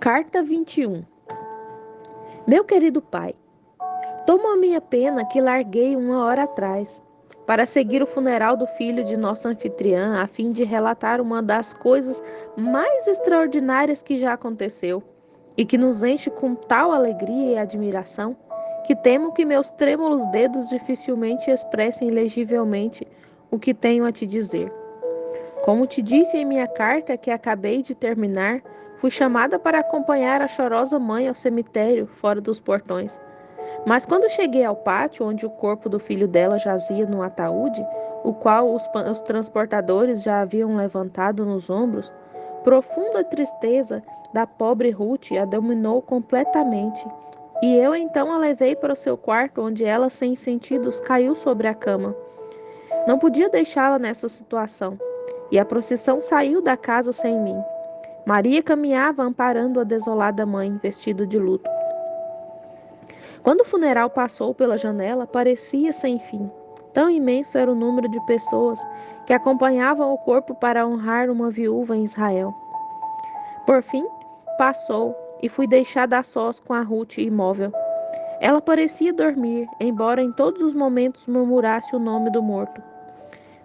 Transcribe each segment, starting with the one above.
Carta 21. Meu querido pai, toma a minha pena que larguei 1 hora atrás, para seguir o funeral do filho de nossa anfitriã, a fim de relatar uma das coisas mais extraordinárias que já aconteceu, e que nos enche com tal alegria e admiração, que temo que meus trêmulos dedos dificilmente expressem legivelmente o que tenho a te dizer. Como te disse em minha carta que acabei de terminar, fui chamada para acompanhar a chorosa mãe ao cemitério, fora dos portões. Mas quando cheguei ao pátio, onde o corpo do filho dela jazia no ataúde, o qual os transportadores já haviam levantado nos ombros, profunda tristeza da pobre Ruth a dominou completamente. E eu então a levei para o seu quarto, onde ela, sem sentidos, caiu sobre a cama. Não podia deixá-la nessa situação, e a procissão saiu da casa sem mim. Maria caminhava amparando a desolada mãe, vestida de luto. Quando o funeral passou pela janela, parecia sem fim. Tão imenso era o número de pessoas que acompanhavam o corpo para honrar uma viúva em Israel. Por fim, passou e fui deixada a sós com a Ruth imóvel. Ela parecia dormir, embora em todos os momentos murmurasse o nome do morto.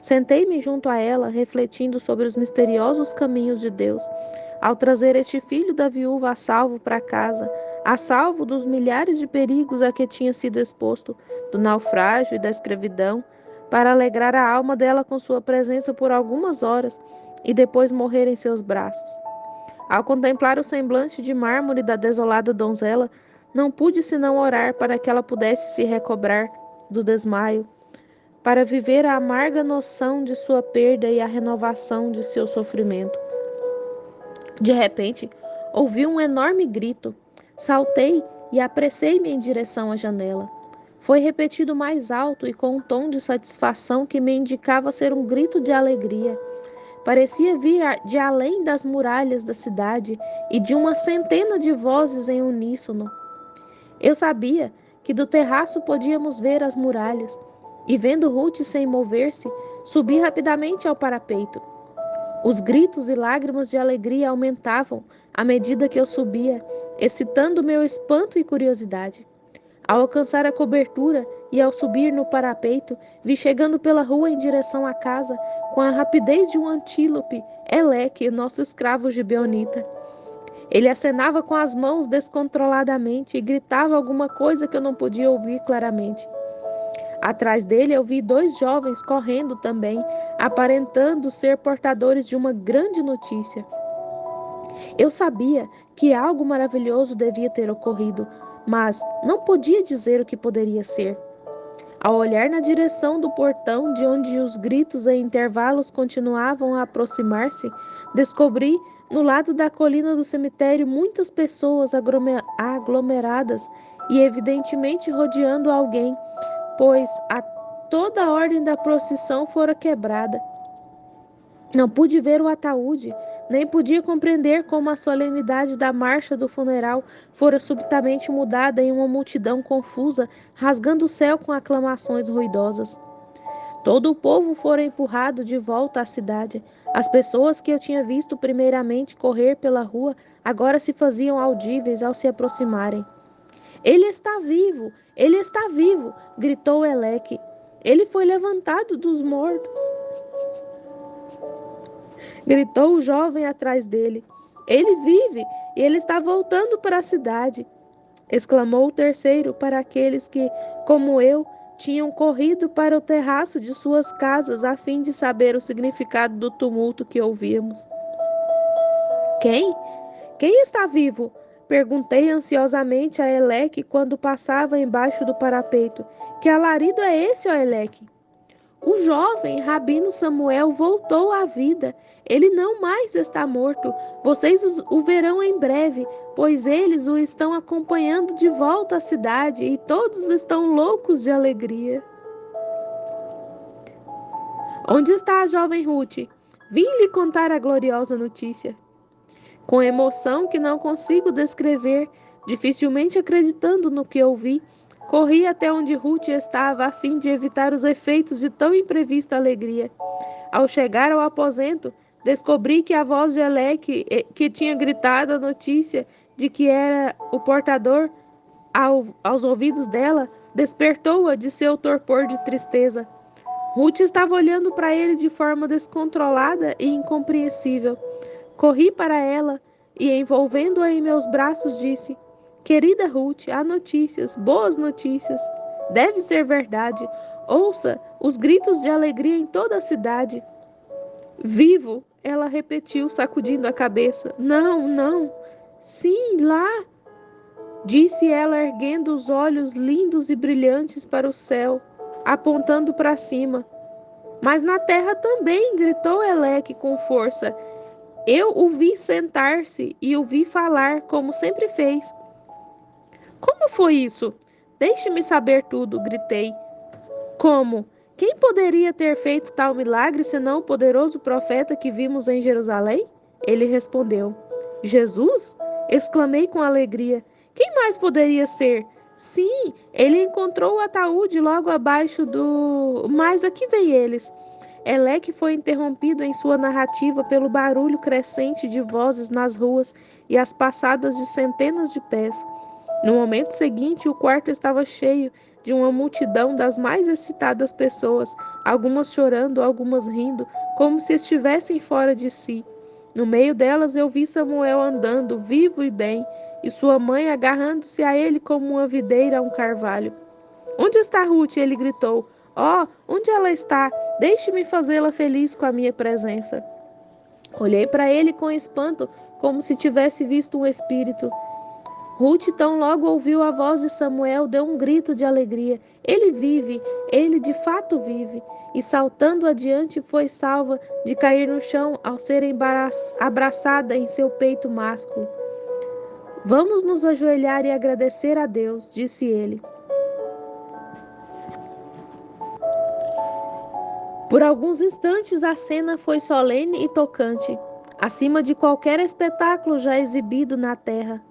Sentei-me junto a ela, refletindo sobre os misteriosos caminhos de Deus, ao trazer este filho da viúva a salvo para casa, a salvo dos milhares de perigos a que tinha sido exposto, do naufrágio e da escravidão, para alegrar a alma dela com sua presença por algumas horas e depois morrer em seus braços. Ao contemplar o semblante de mármore da desolada donzela, não pude senão orar para que ela pudesse se recobrar do desmaio, para viver a amarga noção de sua perda e a renovação de seu sofrimento. De repente, ouvi um enorme grito. Saltei e apressei-me em direção à janela. Foi repetido mais alto e com um tom de satisfação que me indicava ser um grito de alegria. Parecia vir de além das muralhas da cidade e de uma centena de vozes em uníssono. Eu sabia que do terraço podíamos ver as muralhas, e vendo Ruth sem mover-se, subi rapidamente ao parapeito. Os gritos e lágrimas de alegria aumentavam à medida que eu subia, excitando meu espanto e curiosidade. Ao alcançar a cobertura e ao subir no parapeito, vi chegando pela rua em direção à casa, com a rapidez de um antílope, Eleque, nosso escravo gibeonita. Ele acenava com as mãos descontroladamente e gritava alguma coisa que eu não podia ouvir claramente. Atrás dele eu vi 2 jovens correndo também, aparentando ser portadores de uma grande notícia. Eu sabia que algo maravilhoso devia ter ocorrido, mas não podia dizer o que poderia ser. Ao olhar na direção do portão, de onde os gritos em intervalos continuavam a aproximar-se, descobri, no lado da colina do cemitério, muitas pessoas aglomeradas e evidentemente rodeando alguém, pois toda a ordem da procissão fora quebrada. Não pude ver o ataúde, nem podia compreender como a solenidade da marcha do funeral fora subitamente mudada em uma multidão confusa, rasgando o céu com aclamações ruidosas. Todo o povo fora empurrado de volta à cidade. As pessoas que eu tinha visto primeiramente correr pela rua agora se faziam audíveis ao se aproximarem. Ele está vivo! Ele está vivo! Gritou Eleque. Ele foi levantado dos mortos! Gritou o jovem atrás dele. Ele vive e ele está voltando para a cidade! Exclamou o terceiro para aqueles que, como eu, tinham corrido para o terraço de suas casas a fim de saber o significado do tumulto que ouvíamos. Quem? Quem está vivo? Perguntei ansiosamente a Eleque quando passava embaixo do parapeito. Que alarido é esse, ó Eleque? O jovem Rabino Samuel voltou à vida. Ele não mais está morto. Vocês o verão em breve, pois eles o estão acompanhando de volta à cidade e todos estão loucos de alegria. Onde está a jovem Ruth? Vim lhe contar a gloriosa notícia. Com emoção que não consigo descrever, dificilmente acreditando no que ouvi, corri até onde Ruth estava a fim de evitar os efeitos de tão imprevista alegria. Ao chegar ao aposento, descobri que a voz de Eleque, que tinha gritado a notícia de que era o portador aos ouvidos dela, despertou-a de seu torpor de tristeza. Ruth estava olhando para ele de forma descontrolada e incompreensível. Corri para ela e, envolvendo-a em meus braços, disse: Querida Ruth, há notícias, boas notícias. Deve ser verdade. Ouça os gritos de alegria em toda a cidade. Vivo, ela repetiu, sacudindo a cabeça. Não, não. Sim, lá, disse ela, erguendo os olhos lindos e brilhantes para o céu, apontando para cima. Mas na terra também, gritou Eleque com força. Eu o vi sentar-se e o vi falar, como sempre fez. Como foi isso? Deixe-me saber tudo, gritei. Como? Quem poderia ter feito tal milagre senão o poderoso profeta que vimos em Jerusalém? Ele respondeu. Jesus? Exclamei com alegria. Quem mais poderia ser? Sim, ele encontrou o ataúde logo abaixo do. Mas aqui vem eles. Eleque foi interrompido em sua narrativa pelo barulho crescente de vozes nas ruas e as passadas de centenas de pés. No momento seguinte, o quarto estava cheio de uma multidão das mais excitadas pessoas, algumas chorando, algumas rindo, como se estivessem fora de si. No meio delas eu vi Samuel andando, vivo e bem, e sua mãe agarrando-se a ele como uma videira a um carvalho. Onde está Ruth? Ele gritou. Oh, onde ela está? Deixe-me fazê-la feliz com a minha presença. Olhei para ele com espanto, como se tivesse visto um espírito. Ruth tão logo ouviu a voz de Samuel, deu um grito de alegria. Ele vive, ele de fato vive. E saltando adiante foi salva de cair no chão ao ser abraçada em seu peito másculo. Vamos nos ajoelhar e agradecer a Deus, disse ele. Por alguns instantes a cena foi solene e tocante, acima de qualquer espetáculo já exibido na terra.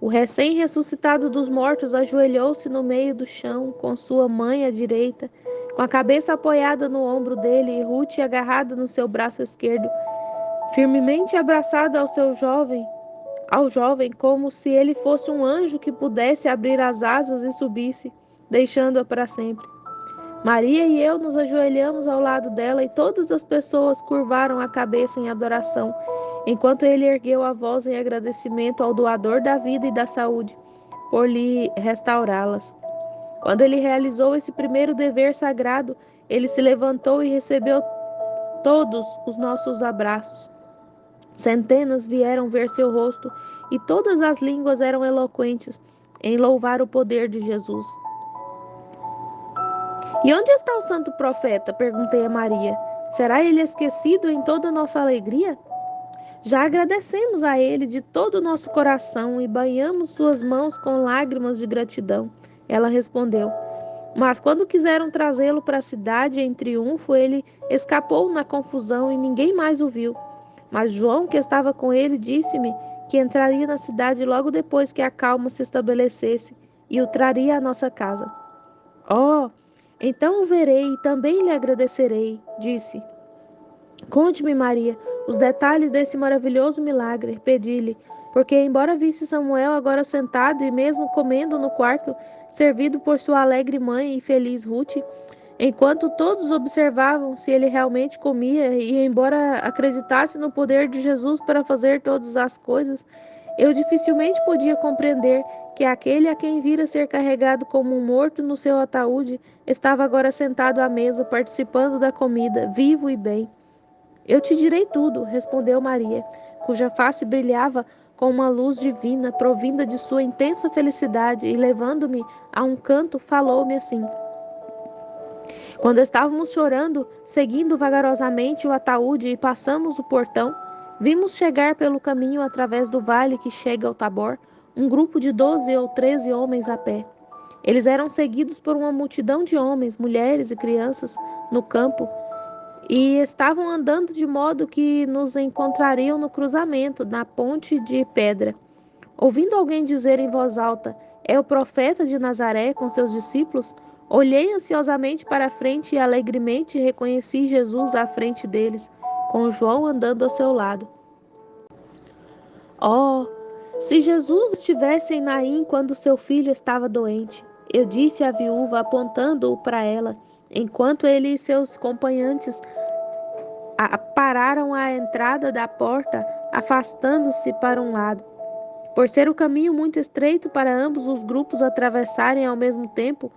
O recém-ressuscitado dos mortos ajoelhou-se no meio do chão, com sua mãe à direita, com a cabeça apoiada no ombro dele e Ruth agarrada no seu braço esquerdo, firmemente abraçada ao jovem, como se ele fosse um anjo que pudesse abrir as asas e subisse, deixando-a para sempre. Maria e eu nos ajoelhamos ao lado dela e todas as pessoas curvaram a cabeça em adoração, enquanto ele ergueu a voz em agradecimento ao doador da vida e da saúde, por lhe restaurá-las. Quando ele realizou esse primeiro dever sagrado, ele se levantou e recebeu todos os nossos abraços. Centenas vieram ver seu rosto e todas as línguas eram eloquentes em louvar o poder de Jesus. E onde está o santo profeta? Perguntei a Maria. Será ele esquecido em toda a nossa alegria? Já agradecemos a ele de todo o nosso coração e banhamos suas mãos com lágrimas de gratidão. Ela respondeu. Mas quando quiseram trazê-lo para a cidade em triunfo, ele escapou na confusão e ninguém mais o viu. Mas João, que estava com ele, disse-me que entraria na cidade logo depois que a calma se estabelecesse e o traria à nossa casa. Oh, então o verei e também lhe agradecerei, disse. Conte-me, Maria, os detalhes desse maravilhoso milagre, pedi-lhe, porque, embora visse Samuel agora sentado e mesmo comendo no quarto, servido por sua alegre mãe e feliz Ruth, enquanto todos observavam se ele realmente comia e, embora acreditasse no poder de Jesus para fazer todas as coisas, eu dificilmente podia compreender que aquele a quem vira ser carregado como um morto no seu ataúde estava agora sentado à mesa, participando da comida, vivo e bem. Eu te direi tudo, respondeu Maria, cuja face brilhava com uma luz divina, provinda de sua intensa felicidade, e levando-me a um canto, falou-me assim. Quando estávamos chorando, seguindo vagarosamente o ataúde e passamos o portão, vimos chegar pelo caminho através do vale que chega ao Tabor, um grupo de 12 ou 13 homens a pé. Eles eram seguidos por uma multidão de homens, mulheres e crianças no campo, e estavam andando de modo que nos encontrariam no cruzamento, na ponte de pedra. Ouvindo alguém dizer em voz alta, é o profeta de Nazaré com seus discípulos, olhei ansiosamente para a frente e alegremente reconheci Jesus à frente deles, com João andando ao seu lado. Oh, Se Jesus estivesse em Naim quando seu filho estava doente, eu disse à viúva, apontando-o para ela, enquanto ele e seus acompanhantes pararam à entrada da porta, afastando-se para um lado. Por ser o caminho muito estreito para ambos os grupos atravessarem ao mesmo tempo,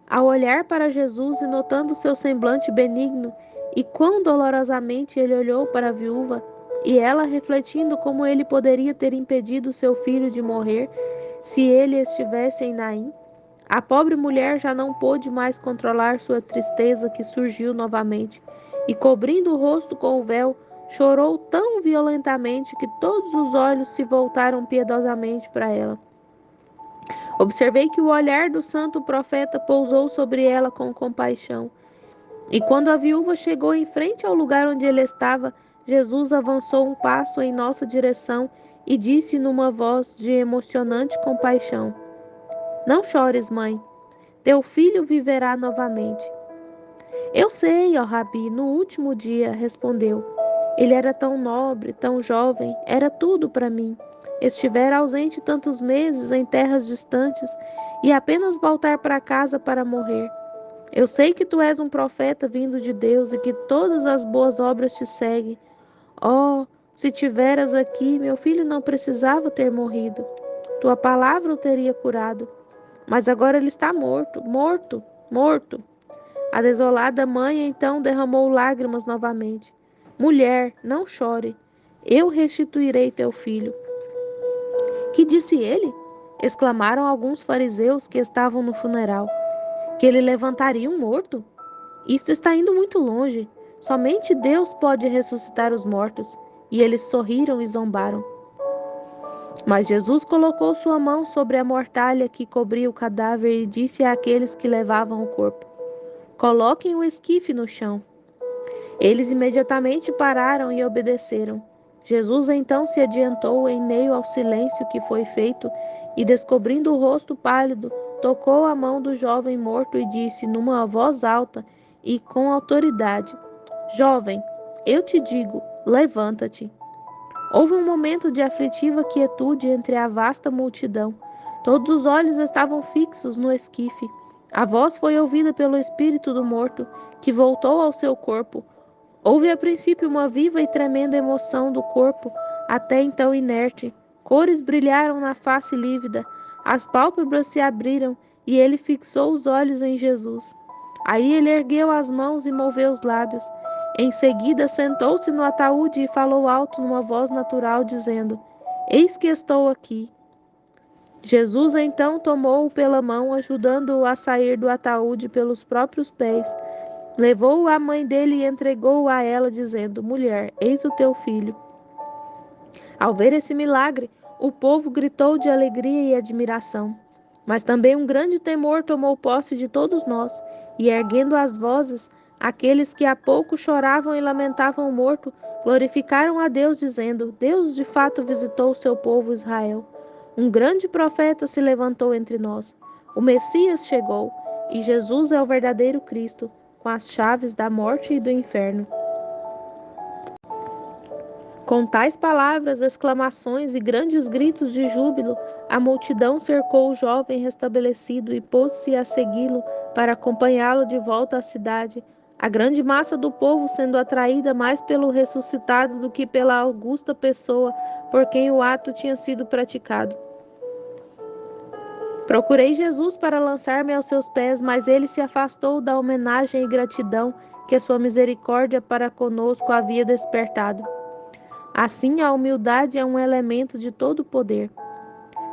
ao olhar para Jesus e notando seu semblante benigno, e quão dolorosamente ele olhou para a viúva, e ela refletindo como ele poderia ter impedido seu filho de morrer se ele estivesse em Naim, a pobre mulher já não pôde mais controlar sua tristeza que surgiu novamente, e cobrindo o rosto com o véu, chorou tão violentamente que todos os olhos se voltaram piedosamente para ela. Observei que o olhar do santo profeta pousou sobre ela com compaixão. E quando a viúva chegou em frente ao lugar onde ele estava, Jesus avançou um passo em nossa direção e disse numa voz de emocionante compaixão: Não chores, mãe. Teu filho viverá novamente. Eu sei, ó Rabi, no último dia, respondeu. Ele era tão nobre, tão jovem, era tudo para mim. Estivera ausente tantos meses em terras distantes e apenas voltar para casa para morrer. Eu sei que tu és um profeta vindo de Deus e que todas as boas obras te seguem. Oh, se tiveras aqui, meu filho não precisava ter morrido. Tua palavra o teria curado. Mas agora ele está morto, morto, morto. A desolada mãe então derramou lágrimas novamente. Mulher, não chore. Eu restituirei teu filho. Que disse ele? Exclamaram alguns fariseus que estavam no funeral. Que ele levantaria um morto? Isto está indo muito longe. Somente Deus pode ressuscitar os mortos. E eles sorriram e zombaram. Mas Jesus colocou sua mão sobre a mortalha que cobria o cadáver e disse àqueles que levavam o corpo: Coloquem o esquife no chão. Eles imediatamente pararam e obedeceram. Jesus então se adiantou em meio ao silêncio que foi feito e, descobrindo o rosto pálido, tocou a mão do jovem morto e disse numa voz alta e com autoridade: Jovem, eu te digo, levanta-te. Houve um momento de aflitiva quietude entre a vasta multidão. Todos os olhos estavam fixos no esquife. A voz foi ouvida pelo espírito do morto, que voltou ao seu corpo. Houve a princípio uma viva e tremenda emoção do corpo, até então inerte. Cores brilharam na face lívida, as pálpebras se abriram e ele fixou os olhos em Jesus. Aí ele ergueu as mãos e moveu os lábios. Em seguida, sentou-se no ataúde e falou alto numa voz natural, dizendo: Eis que estou aqui. Jesus então tomou-o pela mão, ajudando-o a sair do ataúde pelos próprios pés. Levou-o à mãe dele e entregou-o a ela, dizendo: Mulher, eis o teu filho. Ao ver esse milagre, o povo gritou de alegria e admiração. Mas também um grande temor tomou posse de todos nós, e erguendo as vozes, aqueles que há pouco choravam e lamentavam o morto, glorificaram a Deus, dizendo: Deus de fato visitou o seu povo Israel. Um grande profeta se levantou entre nós. O Messias chegou, e Jesus é o verdadeiro Cristo, com as chaves da morte e do inferno. Com tais palavras, exclamações e grandes gritos de júbilo, a multidão cercou o jovem restabelecido e pôs-se a segui-lo para acompanhá-lo de volta à cidade, a grande massa do povo sendo atraída mais pelo ressuscitado do que pela augusta pessoa por quem o ato tinha sido praticado. Procurei Jesus para lançar-me aos seus pés, mas ele se afastou da homenagem e gratidão que a sua misericórdia para conosco havia despertado. Assim, a humildade é um elemento de todo o poder.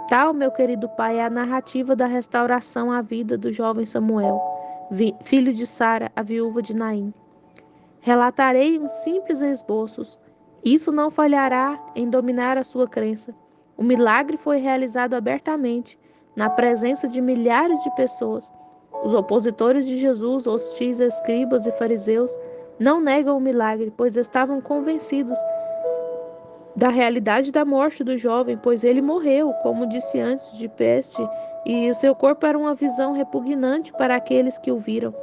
Tal, meu querido pai, é a narrativa da restauração à vida do jovem Samuel, filho de Sara, a viúva de Naim. Relatarei uns simples esboços. Isso não falhará em dominar a sua crença. O milagre foi realizado abertamente, na presença de milhares de pessoas. Os opositores de Jesus, hostis escribas e fariseus, não negam o milagre, pois estavam convencidos da realidade da morte do jovem, pois ele morreu, como disse antes, de peste, e o seu corpo era uma visão repugnante para aqueles que o viram.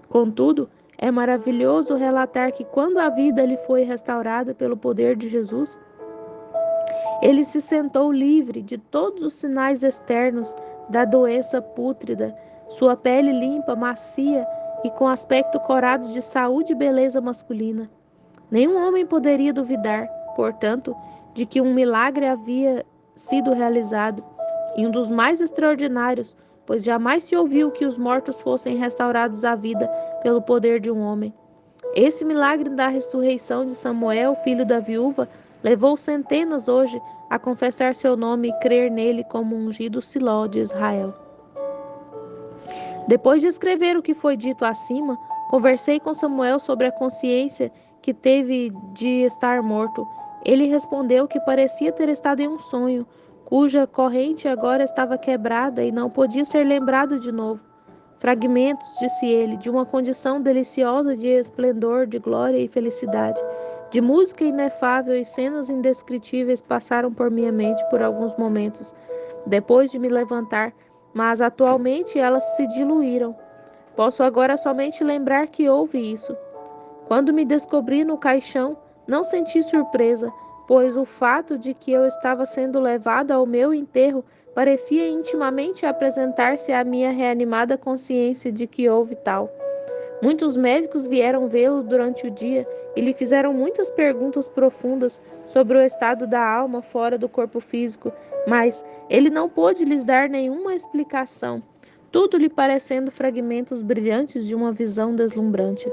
Contudo, é maravilhoso relatar que quando a vida lhe foi restaurada pelo poder de Jesus, Ele se sentou livre de todos os sinais externos da doença pútrida, sua pele limpa, macia e com aspecto corado de saúde e beleza masculina. Nenhum homem poderia duvidar, portanto, de que um milagre havia sido realizado, e um dos mais extraordinários, pois jamais se ouviu que os mortos fossem restaurados à vida pelo poder de um homem. Esse milagre da ressurreição de Samuel, filho da viúva, levou centenas hoje a confessar seu nome e crer nele como ungido Siló de Israel. Depois de escrever o que foi dito acima, conversei com Samuel sobre a consciência que teve de estar morto. Ele respondeu que parecia ter estado em um sonho, cuja corrente agora estava quebrada e não podia ser lembrada de novo. Fragmentos, disse ele, de uma condição deliciosa de esplendor, de glória e felicidade, de música inefável e cenas indescritíveis passaram por minha mente por alguns momentos, depois de me levantar, mas atualmente elas se diluíram. Posso agora somente lembrar que houve isso. Quando me descobri no caixão, não senti surpresa, pois o fato de que eu estava sendo levado ao meu enterro parecia intimamente apresentar-se à minha reanimada consciência de que houve tal. Muitos médicos vieram vê-lo durante o dia e lhe fizeram muitas perguntas profundas sobre o estado da alma fora do corpo físico, mas ele não pôde lhes dar nenhuma explicação, tudo lhe parecendo fragmentos brilhantes de uma visão deslumbrante.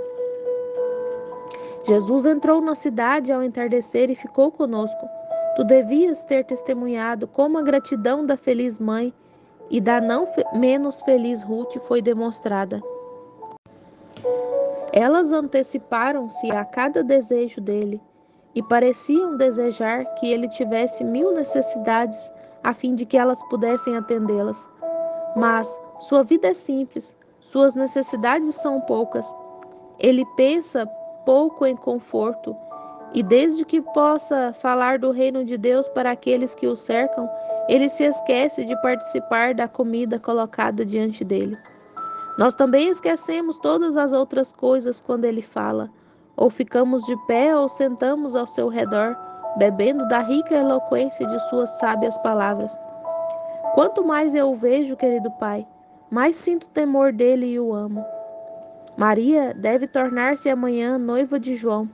Jesus entrou na cidade ao entardecer e ficou conosco. Tu devias ter testemunhado como a gratidão da feliz mãe e da não menos feliz Ruth foi demonstrada. Elas anteciparam-se a cada desejo dele e pareciam desejar que ele tivesse 1000 necessidades a fim de que elas pudessem atendê-las. Mas sua vida é simples, suas necessidades são poucas. Ele pensa pouco em conforto e desde que possa falar do reino de Deus para aqueles que o cercam, ele se esquece de participar da comida colocada diante dele. Nós também esquecemos todas as outras coisas quando ele fala, ou ficamos de pé ou sentamos ao seu redor, bebendo da rica eloquência de suas sábias palavras. Quanto mais eu o vejo, querido Pai, mais sinto temor dele e o amo. Maria deve tornar-se amanhã noiva de João,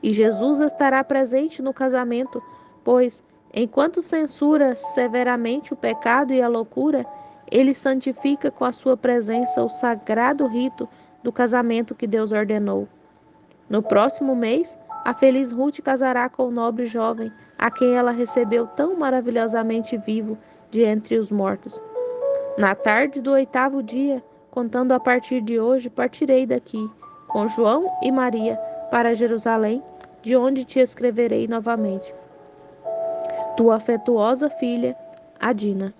e Jesus estará presente no casamento, pois, enquanto censura severamente o pecado e a loucura, ele santifica com a sua presença o sagrado rito do casamento que Deus ordenou. No próximo mês, a feliz Ruth casará com o nobre jovem, a quem ela recebeu tão maravilhosamente vivo de entre os mortos. Na tarde do 8º dia, contando a partir de hoje, partirei daqui, com João e Maria, para Jerusalém, de onde te escreverei novamente. Tua afetuosa filha, Adina.